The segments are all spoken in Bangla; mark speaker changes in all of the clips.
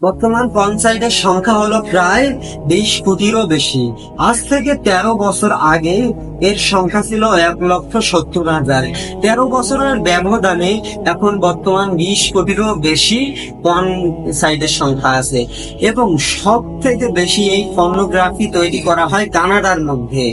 Speaker 1: বর্তমান পঞ্চায়েতের সংখ্যা হলো প্রায় 20 কোটিরও বেশি। আজ থেকে 13 বছর আগে এর সংখ্যা ছিল 1,70,000। 13 বছরের ব্যবধানে এখন বর্তমান 20 কোটিরও বেশি পঞ্চায়েতের সংখ্যা আছে, এবং সব থেকে বেশি এই পর্নোগ্রাফি তৈরি করা হয় কানাডার মধ্যে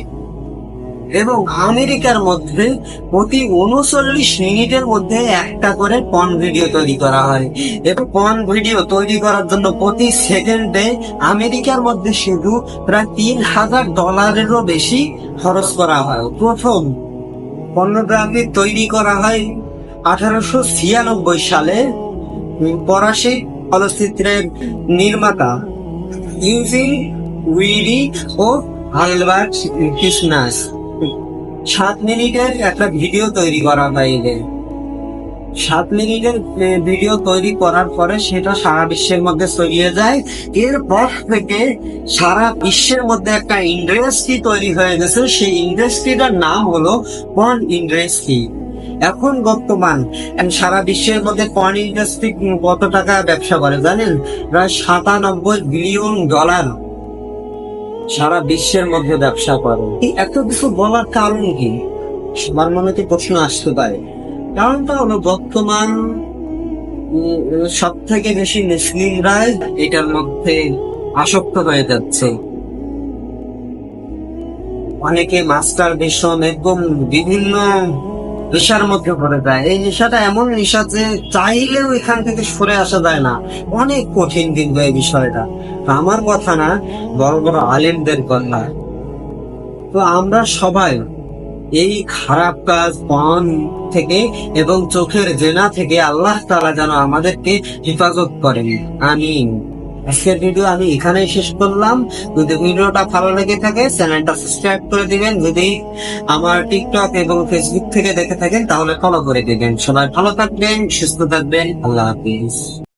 Speaker 1: এবং আমেরিকার মধ্যে। প্রতি 39 মিনিটের মধ্যে একটা করে পর্ন ভিডিও তৈরি করা হয়, এবং পর্ন ভিডিও তৈরি করার জন্য প্রতি সেকেন্ডে আমেরিকার মধ্যে শুধু প্রায় $3,000 বেশি খরচ করা হয়। প্রথম পর্নোগ্রাফি তৈরি করা হয় 1896 সালে ফরাসি চলচ্চিত্রের নির্মাতা ইউজিন উইরি ও আলবার্ট ক্রিসনাস 7 মিনিটের একটা ভিডিও তৈরি করা হয়। 7 মিনিটের ভিডিও তৈরি করার পরে সেটা সারা বিশ্বের মধ্যে ছড়িয়ে যায়। এরপর থেকে সারা বিশ্বের মধ্যে একটা ইন্ডাস্ট্রি তৈরি হয়ে গেছে। সেই ইন্ডাস্ট্রিটার নাম হলো পর্ন ইন্ডাস্ট্রি। এখন বর্তমান সারা বিশ্বের মধ্যে পর্ন ইন্ডাস্ট্রি কত টাকা ব্যবসা করে জানেন? প্রায় $97 বিলিয়ন সারা বিশ্বের মধ্যে ব্যবসা করে। এত কিছু বলার কারণ কি? সবার মনে তো প্রশ্ন আসতে পারে। কারণটা হলো বর্তমান সব থেকে বেশি মুসলিমরাই এটার মধ্যে আসক্ত হয়ে যাচ্ছে। অনেকে মাস্টার বেশন একদম বিভিন্ন নেশার মধ্যে পড়ে যায়। এই নেশাটা এমন নেশা যে চাইলেও এখান থেকে সরে আসা যায় না, অনেক কঠিন কিন্তু এই বিষয়টা। আমার কথা না, বড় বড় আলেমদের কথা। তো আমরা সবাই এই খারাপ কাজ পর্ন থেকে এবং চোখের জেনা থেকে আল্লাহ তাআলা যেন আমাদেরকে হেফাজত করেন, আমিন। আজকের ভিডিও আমি এখানেই শেষ করলাম। যদি ভিডিওটা ভালো লেগে থাকে চ্যানেলটা সাবস্ক্রাইব করে দিবেন। যদি আমার টিকটক এবং ফেসবুক থেকে দেখে থাকেন তাহলে ফলো করে দিবেন। সবাই ভালো থাকবেন, সুস্থ থাকবেন। আল্লাহ হাফিজ।